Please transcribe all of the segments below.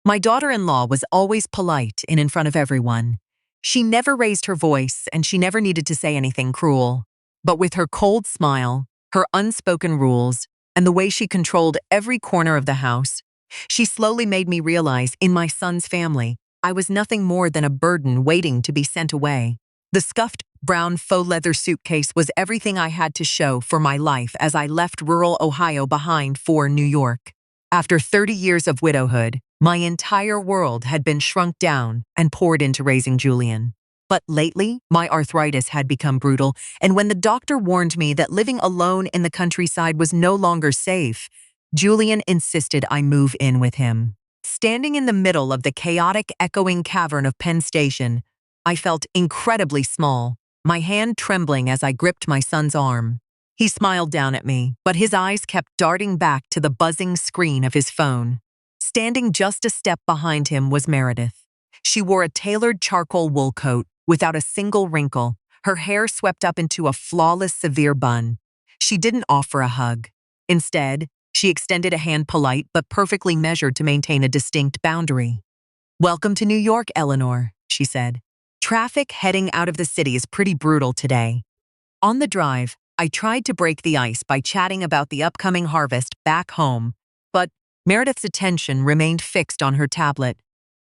My daughter-in-law was always polite and in front of everyone. She never raised her voice and she never needed to say anything cruel. But with her cold smile, her unspoken rules, and the way she controlled every corner of the house, she slowly made me realize in my son's family, I was nothing more than a burden waiting to be sent away. The scuffed brown faux leather suitcase was everything I had to show for my life as I left rural Ohio behind for New York. After 30 years of widowhood, my entire world had been shrunk down and poured into raising Julian. But lately, my arthritis had become brutal, and when the doctor warned me that living alone in the countryside was no longer safe, Julian insisted I move in with him. Standing in the middle of the chaotic, echoing cavern of Penn Station, I felt incredibly small, my hand trembling as I gripped my son's arm. He smiled down at me, but his eyes kept darting back to the buzzing screen of his phone. Standing just a step behind him was Meredith. She wore a tailored charcoal wool coat without a single wrinkle, her hair swept up into a flawless, severe bun. She didn't offer a hug. Instead, she extended a hand polite but perfectly measured to maintain a distinct boundary. "Welcome to New York, Eleanor," she said. "Traffic heading out of the city is pretty brutal today." On the drive, I tried to break the ice by chatting about the upcoming harvest back home, but Meredith's attention remained fixed on her tablet,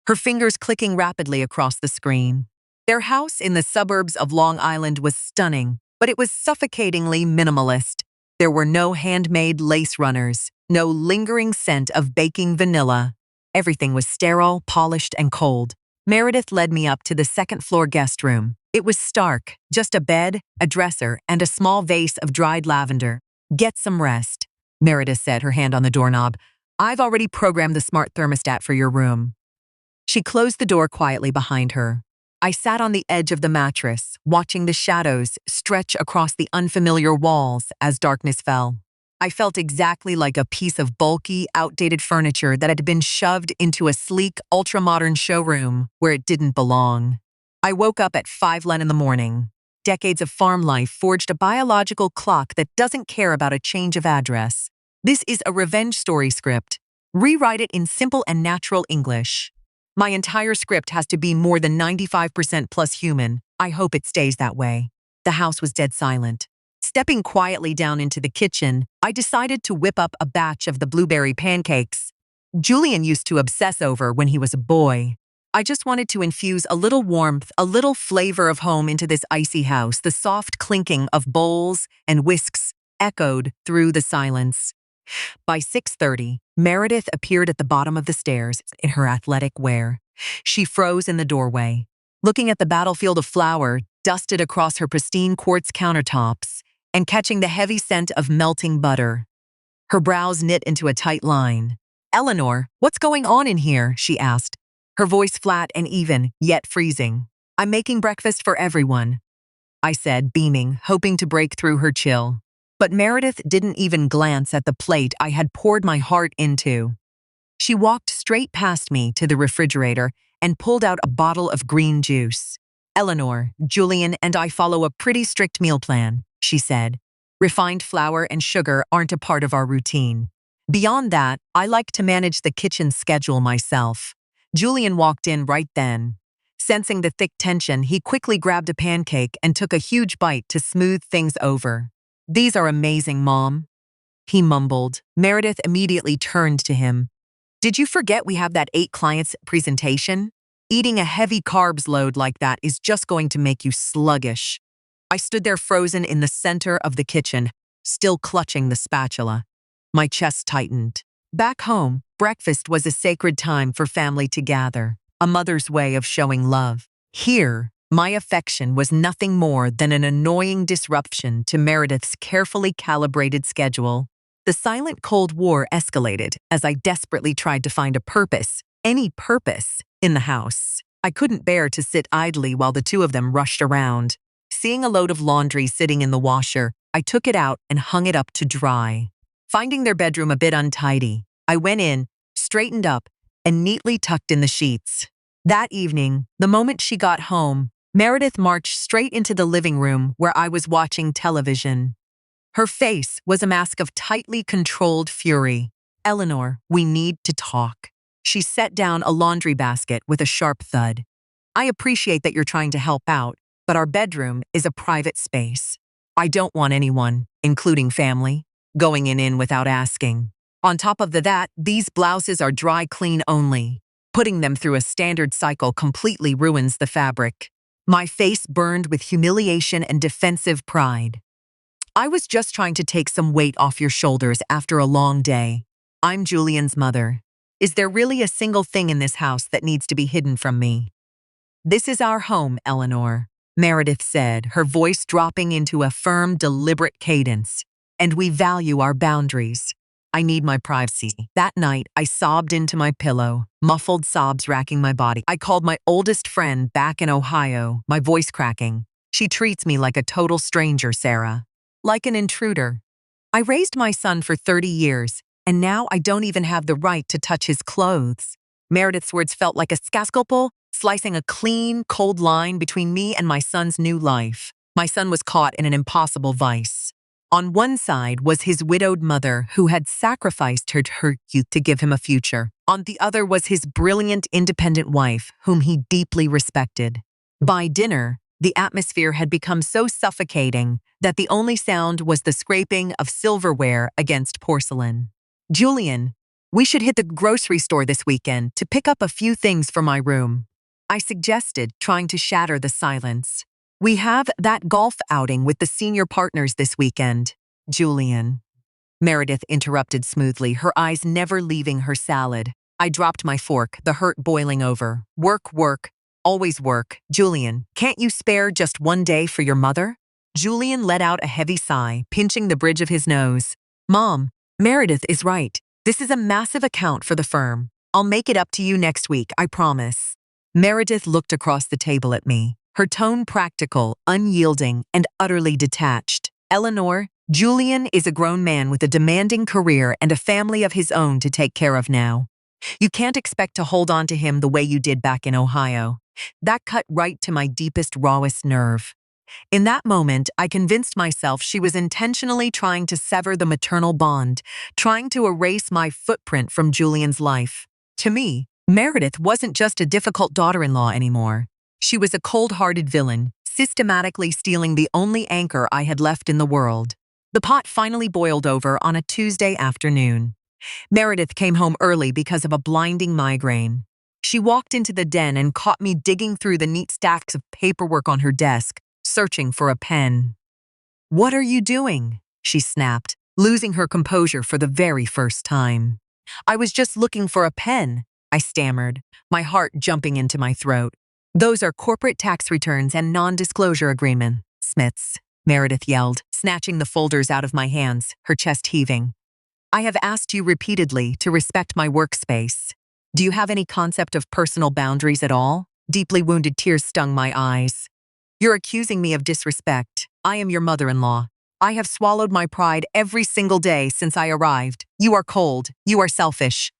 her fingers clicking rapidly across the screen. Their house in the suburbs of Long Island was stunning, but it was suffocatingly minimalist. There were no handmade lace runners, no lingering scent of baking vanilla. Everything was sterile, polished, and cold. Meredith led me up to the second-floor guest room. It was stark, just a bed, a dresser, and a small vase of dried lavender. "Get some rest," Meredith said, her hand on the doorknob. "I've already programmed the smart thermostat for your room." She closed the door quietly behind her. I sat on the edge of the mattress, watching the shadows stretch across the unfamiliar walls as darkness fell. I felt exactly like a piece of bulky, outdated furniture that had been shoved into a sleek, ultra-modern showroom where it didn't belong. I woke up at 5:10 in the morning. Decades of farm life forged a biological clock that doesn't care about a change of address. This is a revenge story script. Rewrite it in simple and natural English. My entire script has to be more than 95% plus human. I hope it stays that way. The house was dead silent. Stepping quietly down into the kitchen, I decided to whip up a batch of the blueberry pancakes Julian used to obsess over when he was a boy. I just wanted to infuse a little warmth, a little flavor of home into this icy house. The soft clinking of bowls and whisks echoed through the silence. By 6:30, Meredith appeared at the bottom of the stairs in her athletic wear. She froze in the doorway, looking at the battlefield of flour dusted across her pristine quartz countertops and catching the heavy scent of melting butter. Her brows knit into a tight line. "Eleanor, what's going on in here?" she asked, her voice flat and even, yet freezing. "I'm making breakfast for everyone," I said, beaming, hoping to break through her chill. But Meredith didn't even glance at the plate I had poured my heart into. She walked straight past me to the refrigerator and pulled out a bottle of green juice. "Eleanor, Julian, and I follow a pretty strict meal plan," she said. "Refined flour and sugar aren't a part of our routine. Beyond that, I like to manage the kitchen schedule myself." Julian walked in right then. Sensing the thick tension, he quickly grabbed a pancake and took a huge bite to smooth things over. "These are amazing, Mom," he mumbled. Meredith immediately turned to him. "Did you forget we have that 8 clients presentation? Eating a heavy carbs load like that is just going to make you sluggish." I stood there frozen in the center of the kitchen, still clutching the spatula. My chest tightened. Back home, breakfast was a sacred time for family to gather, a mother's way of showing love. Here, my affection was nothing more than an annoying disruption to Meredith's carefully calibrated schedule. The silent Cold War escalated as I desperately tried to find a purpose, any purpose, in the house. I couldn't bear to sit idly while the two of them rushed around. Seeing a load of laundry sitting in the washer, I took it out and hung it up to dry. Finding their bedroom a bit untidy, I went in, straightened up, and neatly tucked in the sheets. That evening, the moment she got home, Meredith marched straight into the living room where I was watching television. Her face was a mask of tightly controlled fury. "Eleanor, we need to talk," She set down a laundry basket with a sharp thud. I appreciate that you're trying to help out, but our bedroom is a private space. I don't want anyone, including family, going in without asking. On top of that, these blouses are dry clean only. Putting them through a standard cycle completely ruins the fabric. My face burned with humiliation and defensive pride. I was just trying to take some weight off your shoulders after a long day. I'm Julian's mother. Is there really a single thing in this house that needs to be hidden from me? This is our home, Eleanor, Meredith said, her voice dropping into a firm, deliberate cadence. And we value our boundaries. I need my privacy. That night, I sobbed into my pillow, muffled sobs racking my body. I called my oldest friend back in Ohio, my voice cracking. She treats me like a total stranger, Sarah. Like an intruder. I raised my son for 30 years, and now I don't even have the right to touch his clothes. Meredith's words felt like a scalpel, slicing a clean, cold line between me and my son's new life. My son was caught in an impossible vice. On one side was his widowed mother who had sacrificed her youth to give him a future. On the other was his brilliant, independent wife, whom he deeply respected. By dinner, the atmosphere had become so suffocating that the only sound was the scraping of silverware against porcelain. Julian, we should hit the grocery store this weekend to pick up a few things for my room. I suggested, trying to shatter the silence. We have that golf outing with the senior partners this weekend. Julian. Meredith interrupted smoothly, her eyes never leaving her salad. I dropped my fork, the hurt boiling over. Work, always work. Julian, can't you spare just one day for your mother? Julian let out a heavy sigh, pinching the bridge of his nose. Mom, Meredith is right. This is a massive account for the firm. I'll make it up to you next week, I promise. Meredith looked across the table at me, her tone practical, unyielding, and utterly detached. Eleanor, Julian is a grown man with a demanding career and a family of his own to take care of now. You can't expect to hold on to him the way you did back in Ohio. That cut right to my deepest, rawest nerve. In that moment, I convinced myself she was intentionally trying to sever the maternal bond, trying to erase my footprint from Julian's life. To me, Meredith wasn't just a difficult daughter-in-law anymore. She was a cold-hearted villain, systematically stealing the only anchor I had left in the world. The pot finally boiled over on a Tuesday afternoon. Meredith came home early because of a blinding migraine. She walked into the den and caught me digging through the neat stacks of paperwork on her desk, searching for a pen. What are you doing? She snapped, losing her composure for the very first time. I was just looking for a pen, I stammered, my heart jumping into my throat. Those are corporate tax returns and non-disclosure agreement, Smiths, Meredith yelled, snatching the folders out of my hands, her chest heaving. I have asked you repeatedly to respect my workspace. Do you have any concept of personal boundaries at all? Deeply wounded tears stung my eyes. You're accusing me of disrespect. I am your mother-in-law. I have swallowed my pride every single day since I arrived. You are cold. You are selfish.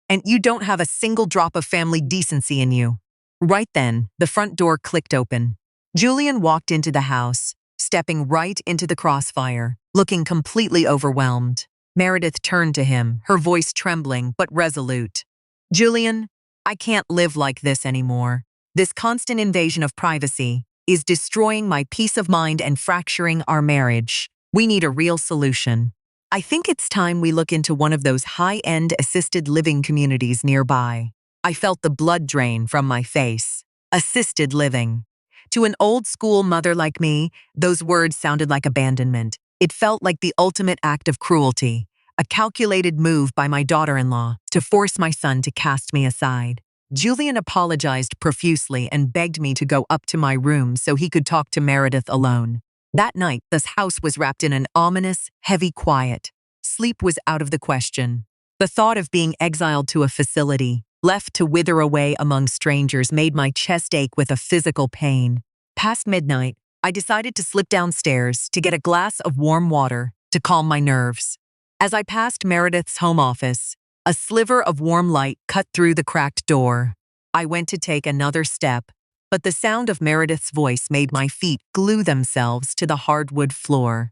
And you don't have a single drop of family decency in you. Right then, the front door clicked open. Julian walked into the house, stepping right into the crossfire, looking completely overwhelmed. Meredith turned to him, her voice trembling but resolute. Julian, I can't live like this anymore. This constant invasion of privacy is destroying my peace of mind and fracturing our marriage. We need a real solution. I think it's time we look into one of those high-end assisted living communities nearby. I felt the blood drain from my face. Assisted living. To an old-school mother like me, those words sounded like abandonment. It felt like the ultimate act of cruelty, a calculated move by my daughter-in-law to force my son to cast me aside. Julian apologized profusely and begged me to go up to my room so he could talk to Meredith alone. That night, this house was wrapped in an ominous, heavy quiet. Sleep was out of the question. The thought of being exiled to a facility, left to wither away among strangers, made my chest ache with a physical pain. Past midnight, I decided to slip downstairs to get a glass of warm water to calm my nerves. As I passed Meredith's home office, a sliver of warm light cut through the cracked door. I went to take another step, but the sound of Meredith's voice made my feet glue themselves to the hardwood floor.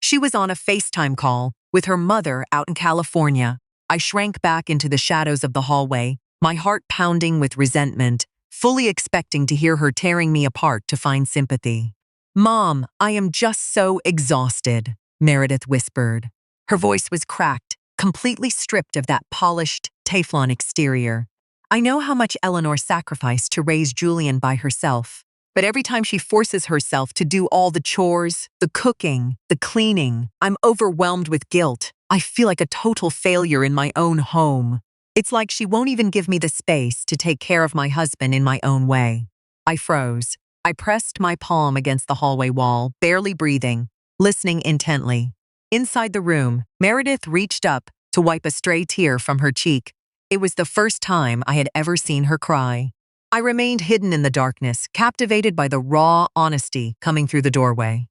She was on a FaceTime call with her mother out in California. I shrank back into the shadows of the hallway, my heart pounding with resentment, fully expecting to hear her tearing me apart to find sympathy. "Mom, I am just so exhausted," Meredith whispered. Her voice was cracked, completely stripped of that polished Teflon exterior. "I know how much Eleanor sacrificed to raise Julian by herself, but every time she forces herself to do all the chores, the cooking, the cleaning, I'm overwhelmed with guilt. I feel like a total failure in my own home. It's like she won't even give me the space to take care of my husband in my own way." I froze. I pressed my palm against the hallway wall, barely breathing, listening intently. Inside the room, Meredith reached up to wipe a stray tear from her cheek. It was the first time I had ever seen her cry. I remained hidden in the darkness, captivated by the raw honesty coming through the doorway.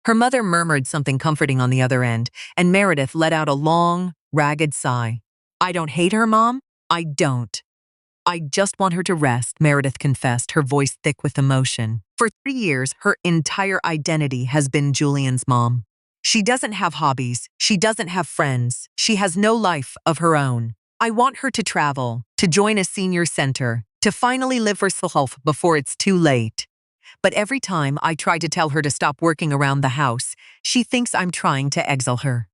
Her mother murmured something comforting on the other end, and Meredith let out a long, ragged sigh. "I don't hate her, Mom. I don't. I just want her to rest," Meredith confessed, her voice thick with emotion. "For 3 years, her entire identity has been Julian's mom. She doesn't have hobbies. She doesn't have friends. She has no life of her own. I want her to travel, to join a senior center, to finally live for herself before it's too late. But every time I try to tell her to stop working around the house, she thinks I'm trying to exile her."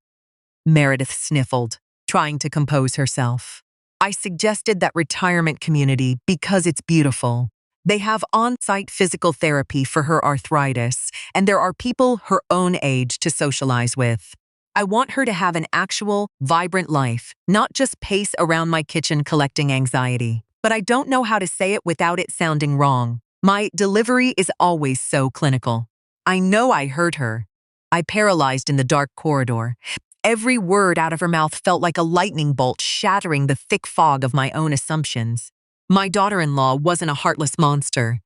Meredith sniffled, trying to compose herself. "I suggested that retirement community because it's beautiful. They have on-site physical therapy for her arthritis, and there are people her own age to socialize with. I want her to have an actual, vibrant life, not just pace around my kitchen collecting anxiety. But I don't know how to say it without it sounding wrong. My delivery is always so clinical." I know I hurt her. I paralyzed in the dark corridor. Every word out of her mouth felt like a lightning bolt shattering the thick fog of my own assumptions. My daughter-in-law wasn't a heartless monster.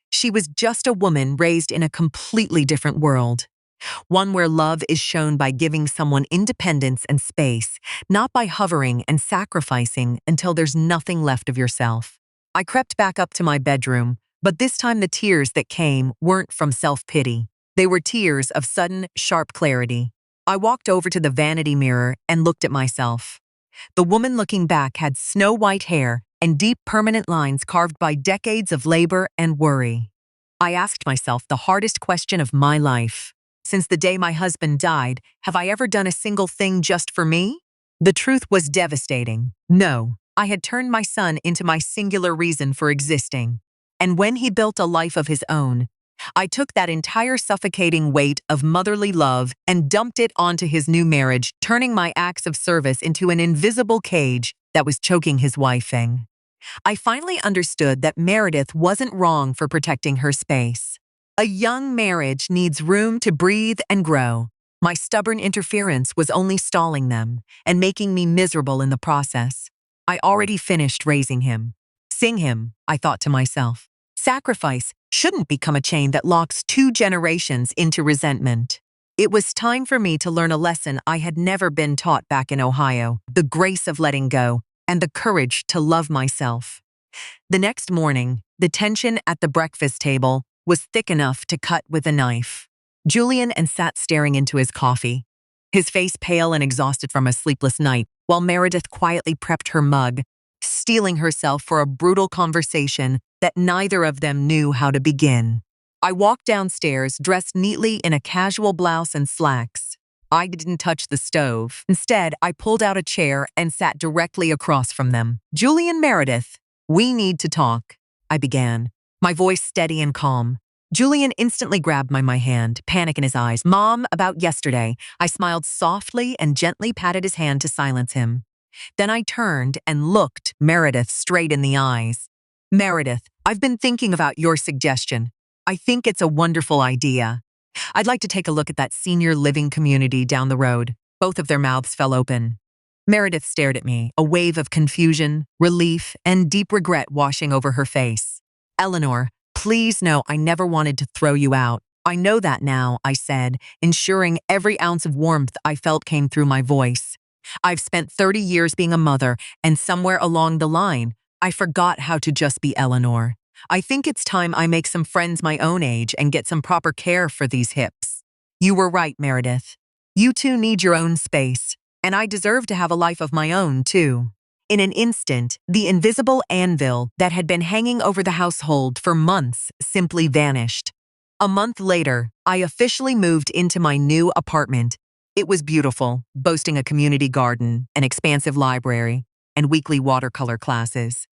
She was just a woman raised in a completely different world. One where love is shown by giving someone independence and space, not by hovering and sacrificing until there's nothing left of yourself. I crept back up to my bedroom, but this time the tears that came weren't from self-pity. They were tears of sudden, sharp clarity. I walked over to the vanity mirror and looked at myself. The woman looking back had snow-white hair and deep permanent lines carved by decades of labor and worry. I asked myself the hardest question of my life. Since the day my husband died, have I ever done a single thing just for me? The truth was devastating. No, I had turned my son into my singular reason for existing. And when he built a life of his own, I took that entire suffocating weight of motherly love and dumped it onto his new marriage, turning my acts of service into an invisible cage that was choking his wifing. I finally understood that Meredith wasn't wrong for protecting her space. A young marriage needs room to breathe and grow. My stubborn interference was only stalling them and making me miserable in the process. I already finished raising him. Sing him, I thought to myself. Sacrifice shouldn't become a chain that locks 2 generations into resentment. It was time for me to learn a lesson I had never been taught back in Ohio: the grace of letting go and the courage to love myself. The next morning, the tension at the breakfast table was thick enough to cut with a knife. Julian sat staring into his coffee, his face pale and exhausted from a sleepless night, while Meredith quietly prepped her mug, steeling herself for a brutal conversation that neither of them knew how to begin. I walked downstairs, dressed neatly in a casual blouse and slacks. I didn't touch the stove. Instead, I pulled out a chair and sat directly across from them. "Julian, Meredith, we need to talk," I began, my voice steady and calm. Julian instantly grabbed my hand, panic in his eyes. "Mom, about yesterday." I smiled softly and gently patted his hand to silence him. Then I turned and looked Meredith straight in the eyes. "Meredith, I've been thinking about your suggestion. I think it's a wonderful idea. I'd like to take a look at that senior living community down the road." Both of their mouths fell open. Meredith stared at me, a wave of confusion, relief, and deep regret washing over her face. "Eleanor, please know I never wanted to throw you out. I know that now," I said, ensuring every ounce of warmth I felt came through my voice. "I've spent 30 years being a mother, and somewhere along the line, I forgot how to just be Eleanor. I think it's time I make some friends my own age and get some proper care for these hips." "You were right, Meredith. You two need your own space, and I deserve to have a life of my own, too." In an instant, the invisible anvil that had been hanging over the household for months simply vanished. A month later, I officially moved into my new apartment. It was beautiful, boasting a community garden, an expansive library, and weekly watercolor classes.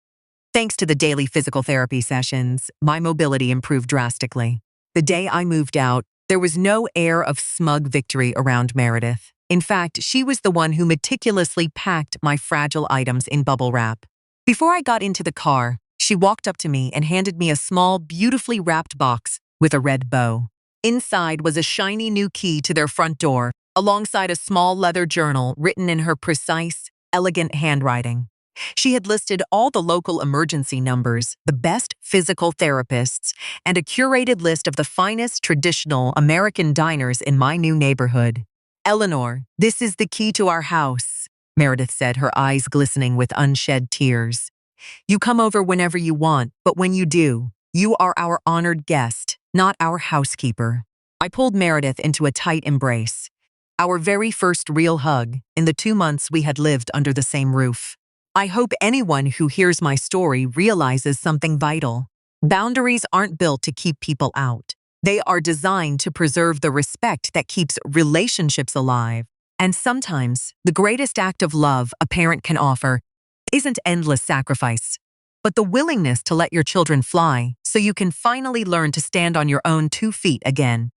Thanks to the daily physical therapy sessions, my mobility improved drastically. The day I moved out, there was no air of smug victory around Meredith. In fact, she was the one who meticulously packed my fragile items in bubble wrap. Before I got into the car, she walked up to me and handed me a small, beautifully wrapped box with a red bow. Inside was a shiny new key to their front door, alongside a small leather journal written in her precise, elegant handwriting. She had listed all the local emergency numbers, the best physical therapists, and a curated list of the finest traditional American diners in my new neighborhood. "Eleanor, this is the key to our house," Meredith said, her eyes glistening with unshed tears. "You come over whenever you want, but when you do, you are our honored guest, not our housekeeper." I pulled Meredith into a tight embrace. Our very first real hug in the 2 months we had lived under the same roof. I hope anyone who hears my story realizes something vital. Boundaries aren't built to keep people out. They are designed to preserve the respect that keeps relationships alive. And sometimes, the greatest act of love a parent can offer isn't endless sacrifice, but the willingness to let your children fly so you can finally learn to stand on your own 2 feet again.